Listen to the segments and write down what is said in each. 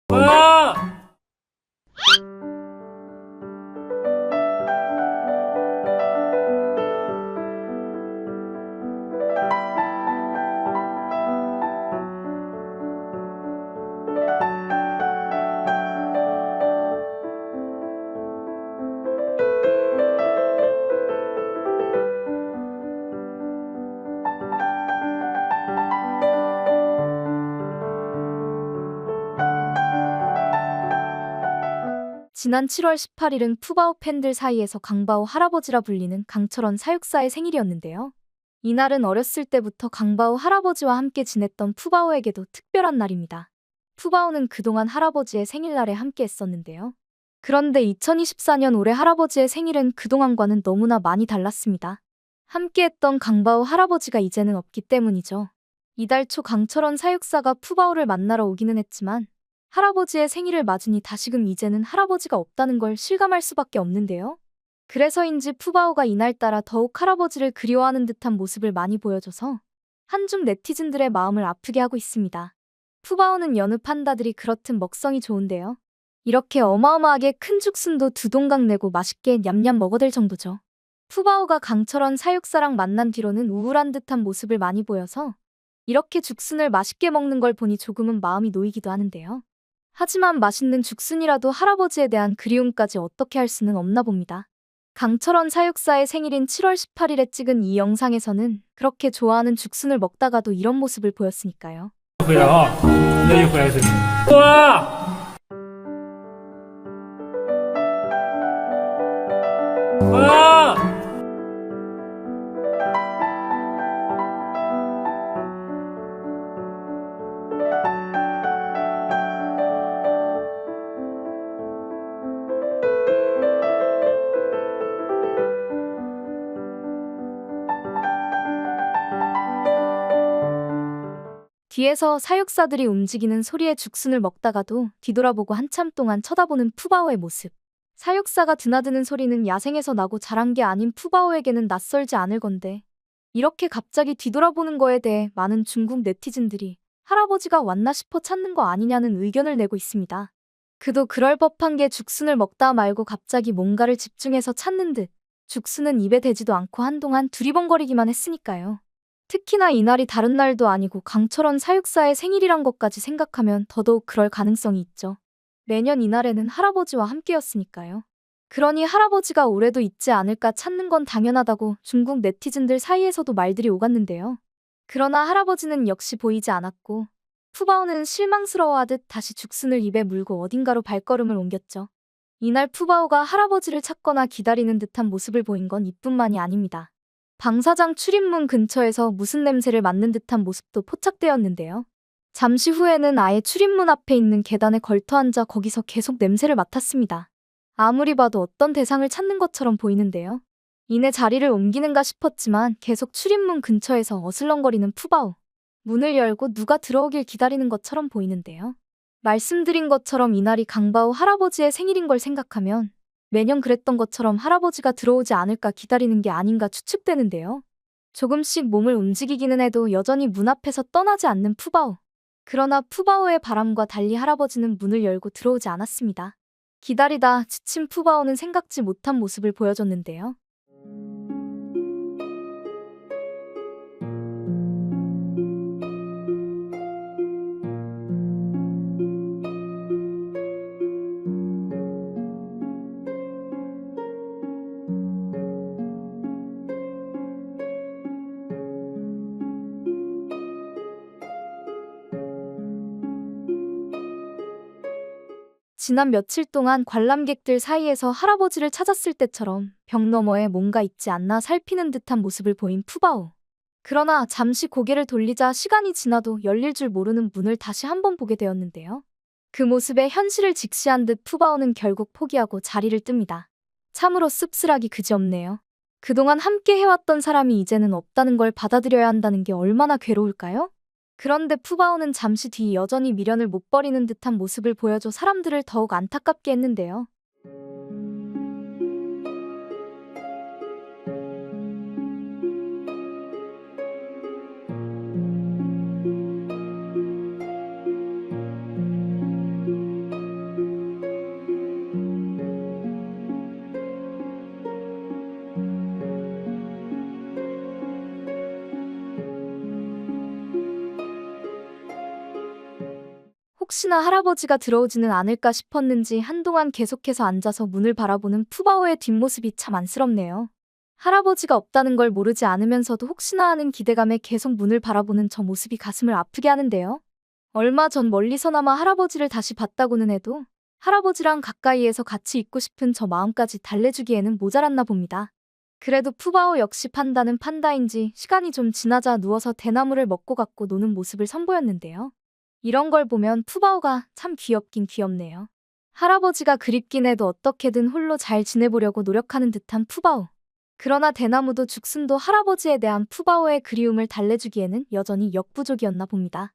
와! 지난 7월 18일은 푸바오 팬들 사이에서 강바오 할아버지라 불리는 강철원 사육사의 생일이었는데요. 이날은 어렸을 때부터 강바오 할아버지와 함께 지냈던 푸바오에게도 특별한 날입니다. 푸바오는 그동안 할아버지의 생일날에 함께 했었는데요. 그런데 2024년 올해 할아버지의 생일은 그동안과는 너무나 많이 달랐습니다. 함께했던 강바오 할아버지가 이제는 없기 때문이죠. 이달 초 강철원 사육사가 푸바오를 만나러 오기는 했지만 할아버지의 생일을 맞으니 다시금 이제는 할아버지가 없다는 걸 실감할 수밖에 없는데요. 그래서인지 푸바오가 이날따라 더욱 할아버지를 그리워하는 듯한 모습을 많이 보여줘서 한중 네티즌들의 마음을 아프게 하고 있습니다. 푸바오는 여느 판다들이 그렇듯 먹성이 좋은데요. 이렇게 어마어마하게 큰 죽순도 두 동강 내고 맛있게 냠냠 먹어댈 정도죠. 푸바오가 강철원 사육사랑 만난 뒤로는 우울한 듯한 모습을 많이 보여서 이렇게 죽순을 맛있게 먹는 걸 보니 조금은 마음이 놓이기도 하는데요. 하지만 맛있는 죽순이라도 할아버지에 대한 그리움까지 어떻게 할 수는 없나 봅니다. 강철원 사육사의 생일인 7월 18일에 찍은 이 영상에서는 그렇게 좋아하는 죽순을 먹다가도 이런 모습을 보였으니까요. 回来啊，那就回来这里。哇！哇！ 뒤에서 사육사들이 움직이는 소리에 죽순을 먹다가도 뒤돌아보고 한참 동안 쳐다보는 푸바오의 모습. 사육사가 드나드는 소리는 야생에서 나고 자란 게 아닌 푸바오에게는 낯설지 않을 건데 이렇게 갑자기 뒤돌아보는 거에 대해 많은 중국 네티즌들이 할아버지가 왔나 싶어 찾는 거 아니냐는 의견을 내고 있습니다. 그도 그럴 법한 게 죽순을 먹다 말고 갑자기 뭔가를 집중해서 찾는 듯 죽순은 입에 대지도 않고 한동안 두리번거리기만 했으니까요. 특히나 이날이 다른 날도 아니고 강철원 사육사의 생일이란 것까지 생각하면 더더욱 그럴 가능성이 있죠. 매년 이날에는 할아버지와 함께였으니까요. 그러니 할아버지가 올해도 있지 않을까 찾는 건 당연하다고 중국 네티즌들 사이에서도 말들이 오갔는데요. 그러나 할아버지는 역시 보이지 않았고 푸바오는 실망스러워하듯 다시 죽순을 입에 물고 어딘가로 발걸음을 옮겼죠. 이날 푸바오가 할아버지를 찾거나 기다리는 듯한 모습을 보인 건 이뿐만이 아닙니다. 방사장 출입문 근처에서 무슨 냄새를 맡는 듯한 모습도 포착되었는데요. 잠시 후에는 아예 출입문 앞에 있는 계단에 걸터 앉아 거기서 계속 냄새를 맡았습니다. 아무리 봐도 어떤 대상을 찾는 것처럼 보이는데요. 이내 자리를 옮기는가 싶었지만 계속 출입문 근처에서 어슬렁거리는 푸바오. 문을 열고 누가 들어오길 기다리는 것처럼 보이는데요. 말씀드린 것처럼 이날이 강바오 할아버지의 생일인 걸 생각하면 매년 그랬던 것처럼 할아버지가 들어오지 않을까 기다리는 게 아닌가 추측되는데요. 조금씩 몸을 움직이기는 해도 여전히 문 앞에서 떠나지 않는 푸바오. 그러나 푸바오의 바람과 달리 할아버지는 문을 열고 들어오지 않았습니다. 기다리다 지친 푸바오는 생각지 못한 모습을 보여줬는데요. 지난 며칠 동안 관람객들 사이에서 할아버지를 찾았을 때처럼 벽 너머에 뭔가 있지 않나 살피는 듯한 모습을 보인 푸바오. 그러나 잠시 고개를 돌리자 시간이 지나도 열릴 줄 모르는 문을 다시 한번 보게 되었는데요. 그 모습에 현실을 직시한 듯 푸바오는 결국 포기하고 자리를 뜹니다. 참으로 씁쓸하기 그지없네요. 그동안 함께 해왔던 사람이 이제는 없다는 걸 받아들여야 한다는 게 얼마나 괴로울까요? 그런데 푸바오는 잠시 뒤 여전히 미련을 못 버리는 듯한 모습을 보여줘 사람들을 더욱 안타깝게 했는데요. 혹시나 할아버지가 들어오지는 않을까 싶었는지 한동안 계속해서 앉아서 문을 바라보는 푸바오의 뒷모습이 참 안쓰럽네요. 할아버지가 없다는 걸 모르지 않으면서도 혹시나 하는 기대감에 계속 문을 바라보는 저 모습이 가슴을 아프게 하는데요. 얼마 전 멀리서나마 할아버지를 다시 봤다고는 해도 할아버지랑 가까이에서 같이 있고 싶은 저 마음까지 달래주기에는 모자랐나 봅니다. 그래도 푸바오 역시 판다는 판다인지 시간이 좀 지나자 누워서 대나무를 먹고 갖고 노는 모습을 선보였는데요. 이런 걸 보면 푸바오가 참 귀엽긴 귀엽네요. 할아버지가 그립긴 해도 어떻게든 홀로 잘 지내보려고 노력하는 듯한 푸바오. 그러나 대나무도 죽순도 할아버지에 대한 푸바오의 그리움을 달래주기에는 여전히 역부족이었나 봅니다.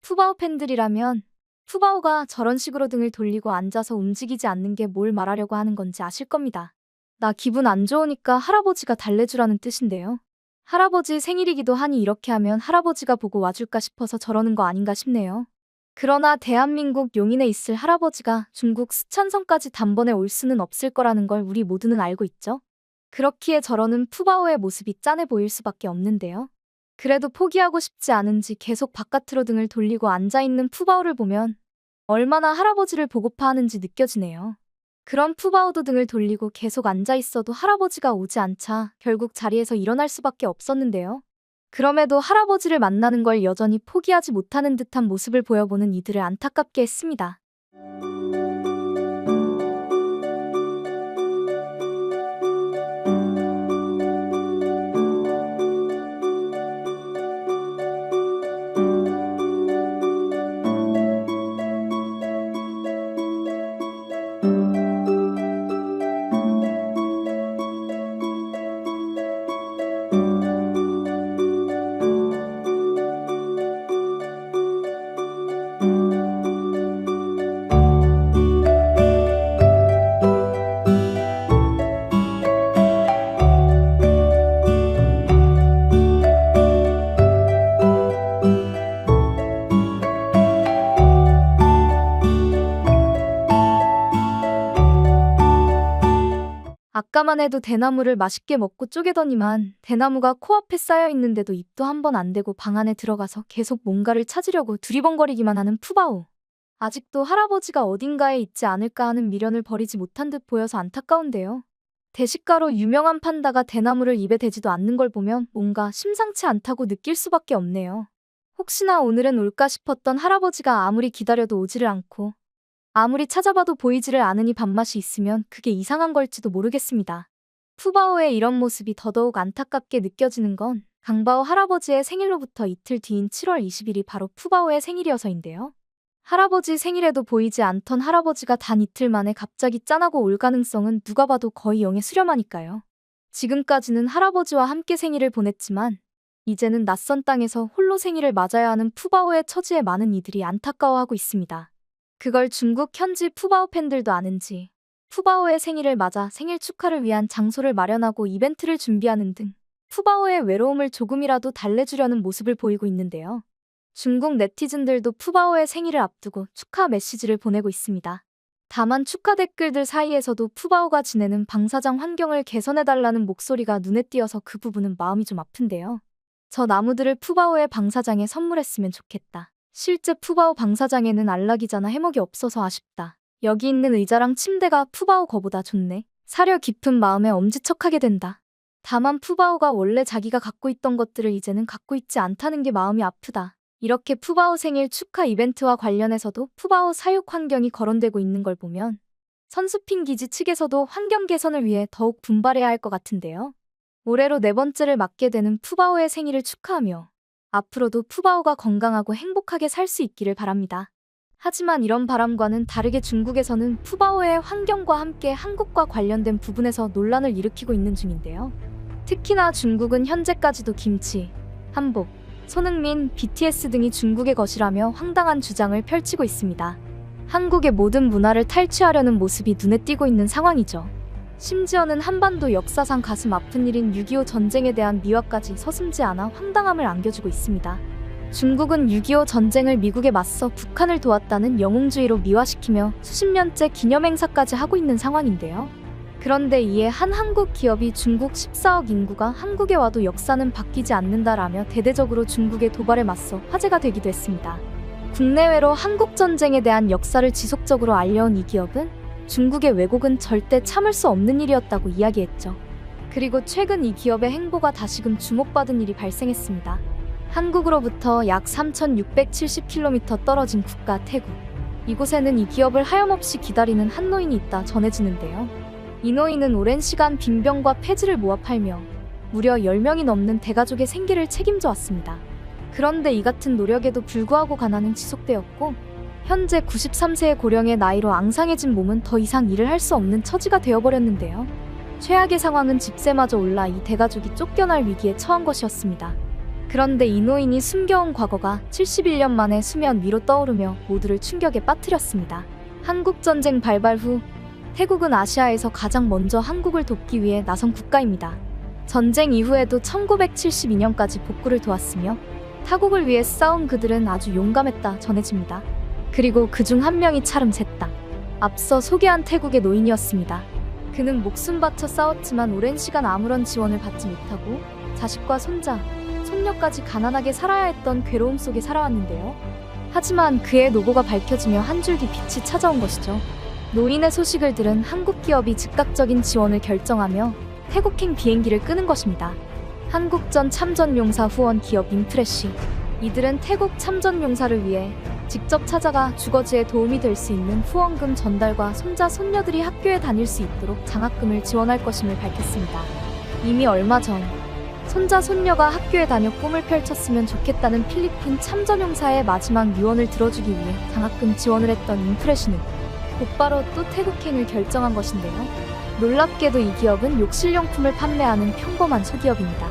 푸바오 팬들이라면 푸바오가 저런 식으로 등을 돌리고 앉아서 움직이지 않는 게 뭘 말하려고 하는 건지 아실 겁니다. 나 기분 안 좋으니까 할아버지가 달래주라는 뜻인데요. 할아버지 생일이기도 하니 이렇게 하면 할아버지가 보고 와줄까 싶어서 저러는 거 아닌가 싶네요. 그러나 대한민국 용인에 있을 할아버지가 중국 스촨성까지 단번에 올 수는 없을 거라는 걸 우리 모두는 알고 있죠. 그렇기에 저러는 푸바오의 모습이 짠해 보일 수밖에 없는데요. 그래도 포기하고 싶지 않은지 계속 바깥으로 등을 돌리고 앉아있는 푸바오를 보면 얼마나 할아버지를 보고파 하는지 느껴지네요. 그런 푸바오도 등을 돌리고 계속 앉아있어도 할아버지가 오지 않자 결국 자리에서 일어날 수밖에 없었는데요. 그럼에도 할아버지를 만나는 걸 여전히 포기하지 못하는 듯한 모습을 보여보는 이들을 안타깝게 했습니다. 아까만 해도 대나무를 맛있게 먹고 쪼개더니만 대나무가 코앞에 쌓여 있는데도 입도 한 번 안 대고 방 안에 들어가서 계속 뭔가를 찾으려고 두리번거리기만 하는 푸바오. 아직도 할아버지가 어딘가에 있지 않을까 하는 미련을 버리지 못한 듯 보여서 안타까운데요. 대식가로 유명한 판다가 대나무를 입에 대지도 않는 걸 보면 뭔가 심상치 않다고 느낄 수밖에 없네요. 혹시나 오늘은 올까 싶었던 할아버지가 아무리 기다려도 오지를 않고 아무리 찾아봐도 보이지를 않으니 밥맛이 있으면 그게 이상한 걸지도 모르겠습니다. 푸바오의 이런 모습이 더더욱 안타깝게 느껴지는 건 강바오 할아버지의 생일로부터 이틀 뒤인 7월 20일이 바로 푸바오의 생일이어서인데요. 할아버지 생일에도 보이지 않던 할아버지가 단 이틀 만에 갑자기 짠하고 올 가능성은 누가 봐도 거의 0에 수렴하니까요. 지금까지는 할아버지와 함께 생일을 보냈지만 이제는 낯선 땅에서 홀로 생일을 맞아야 하는 푸바오의 처지에 많은 이들이 안타까워하고 있습니다. 그걸 중국 현지 푸바오 팬들도 아는지 푸바오의 생일을 맞아 생일 축하를 위한 장소를 마련하고 이벤트를 준비하는 등 푸바오의 외로움을 조금이라도 달래주려는 모습을 보이고 있는데요. 중국 네티즌들도 푸바오의 생일을 앞두고 축하 메시지를 보내고 있습니다. 다만 축하 댓글들 사이에서도 푸바오가 지내는 방사장 환경을 개선해달라는 목소리가 눈에 띄어서 그 부분은 마음이 좀 아픈데요. 저 나무들을 푸바오의 방사장에 선물했으면 좋겠다. 실제 푸바오 방사장에는 안락이자나 해먹이 없어서 아쉽다. 여기 있는 의자랑 침대가 푸바오 거보다 좋네. 사려 깊은 마음에 엄지척하게 된다. 다만 푸바오가 원래 자기가 갖고 있던 것들을 이제는 갖고 있지 않다는 게 마음이 아프다. 이렇게 푸바오 생일 축하 이벤트와 관련해서도 푸바오 사육 환경이 거론되고 있는 걸 보면 선수핑 기지 측에서도 환경 개선을 위해 더욱 분발해야 할 것 같은데요. 올해로 4번째를 맞게 되는 푸바오의 생일을 축하하며 앞으로도 푸바오가 건강하고 행복하게 살 수 있기를 바랍니다. 하지만 이런 바람과는 다르게 중국에서는 푸바오의 환경과 함께 한국과 관련된 부분에서 논란을 일으키고 있는 중인데요. 특히나 중국은 현재까지도 김치, 한복, 손흥민, BTS 등이 중국의 것이라며 황당한 주장을 펼치고 있습니다. 한국의 모든 문화를 탈취하려는 모습이 눈에 띄고 있는 상황이죠. 심지어는 한반도 역사상 가슴 아픈 일인 6.25 전쟁에 대한 미화까지 서슴지 않아 황당함을 안겨주고 있습니다. 중국은 6.25 전쟁을 미국에 맞서 북한을 도왔다는 영웅주의로 미화시키며 수십 년째 기념행사까지 하고 있는 상황인데요. 그런데 이에 한 한국 기업이 중국 14억 인구가 한국에 와도 역사는 바뀌지 않는다라며 대대적으로 중국의 도발에 맞서 화제가 되기도 했습니다. 국내외로 한국전쟁에 대한 역사를 지속적으로 알려온 이 기업은 중국의 왜곡은 절대 참을 수 없는 일이었다고 이야기했죠. 그리고 최근 이 기업의 행보가 다시금 주목받은 일이 발생했습니다. 한국으로부터 약 3,670km 떨어진 국가 태국. 이곳에는 이 기업을 하염없이 기다리는 한 노인이 있다 전해지는데요. 이 노인은 오랜 시간 빈병과 폐지를 모아 팔며 무려 10명이 넘는 대가족의 생계를 책임져 왔습니다. 그런데 이 같은 노력에도 불구하고 가난은 지속되었고 현재 93세의 고령의 나이로 앙상해진 몸은 더 이상 일을 할 수 없는 처지가 되어버렸는데요. 최악의 상황은 집세마저 올라 이 대가족이 쫓겨날 위기에 처한 것이었습니다. 그런데 이 노인이 숨겨온 과거가 71년 만에 수면 위로 떠오르며 모두를 충격에 빠뜨렸습니다. 한국전쟁 발발 후 태국은 아시아에서 가장 먼저 한국을 돕기 위해 나선 국가입니다. 전쟁 이후에도 1972년까지 복구를 도왔으며 타국을 위해 싸운 그들은 아주 용감했다 전해집니다. 그리고 그중 한 명이 차름셋당. 앞서 소개한 태국의 노인이었습니다. 그는 목숨 바쳐 싸웠지만 오랜 시간 아무런 지원을 받지 못하고 자식과 손자, 손녀까지 가난하게 살아야 했던 괴로움 속에 살아왔는데요. 하지만 그의 노고가 밝혀지며 한 줄기 빛이 찾아온 것이죠. 노인의 소식을 들은 한국 기업이 즉각적인 지원을 결정하며 태국행 비행기를 끄는 것입니다. 한국전 참전용사 후원 기업 인프레쉬. 이들은 태국 참전용사를 위해 직접 찾아가 주거지에 도움이 될 수 있는 후원금 전달과 손자, 손녀들이 학교에 다닐 수 있도록 장학금을 지원할 것임을 밝혔습니다. 이미 얼마 전 손자, 손녀가 학교에 다녀 꿈을 펼쳤으면 좋겠다는 필리핀 참전용사의 마지막 유언을 들어주기 위해 장학금 지원을 했던 인프레쉬는 곧바로 또 태국행을 결정한 것인데요. 놀랍게도 이 기업은 욕실용품을 판매하는 평범한 소기업입니다.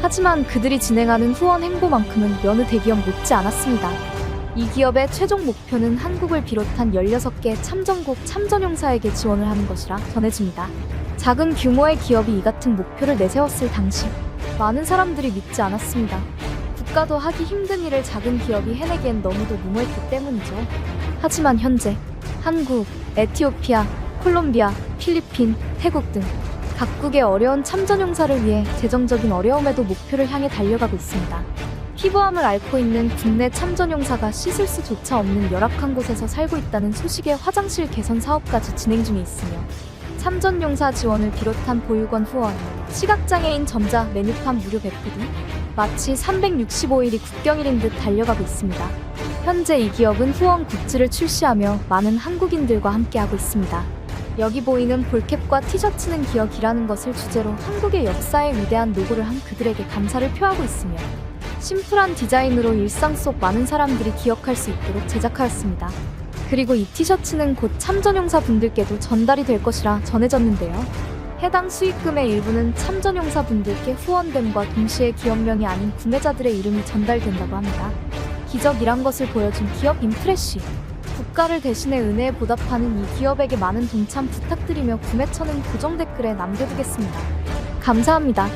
하지만 그들이 진행하는 후원 행보만큼은 여느 대기업 못지 않았습니다. 이 기업의 최종 목표는 한국을 비롯한 16개 참전국 참전용사에게 지원을 하는 것이라 전해집니다. 작은 규모의 기업이 이 같은 목표를 내세웠을 당시 많은 사람들이 믿지 않았습니다. 국가도 하기 힘든 일을 작은 기업이 해내기엔 너무도 무모했기 때문이죠. 하지만 현재 한국, 에티오피아, 콜롬비아, 필리핀, 태국 등 각국의 어려운 참전용사를 위해 재정적인 어려움에도 목표를 향해 달려가고 있습니다. 피부암을 앓고 있는 국내 참전용사가 씻을 수조차 없는 열악한 곳에서 살고 있다는 소식에 화장실 개선 사업까지 진행 중에 있으며 참전용사 지원을 비롯한 보육원 후원, 시각장애인 점자 메뉴판 무료 배포 등 마치 365일이 국경일인 듯 달려가고 있습니다. 현재 이 기업은 후원 굿즈를 출시하며 많은 한국인들과 함께하고 있습니다. 여기 보이는 볼캡과 티셔츠는 기억이라는 것을 주제로 한국의 역사에 위대한 노고를 한 그들에게 감사를 표하고 있으며 심플한 디자인으로 일상 속 많은 사람들이 기억할 수 있도록 제작하였습니다. 그리고 이 티셔츠는 곧 참전용사 분들께도 전달이 될 것이라 전해졌는데요. 해당 수익금의 일부는 참전용사 분들께 후원됨과 동시에 기업명이 아닌 구매자들의 이름이 전달된다고 합니다. 기적이란 것을 보여준 기업 인프레쉬. 국가를 대신해 은혜에 보답하는 이 기업에게 많은 동참 부탁드리며 구매처는 고정 댓글에 남겨두겠습니다. 감사합니다.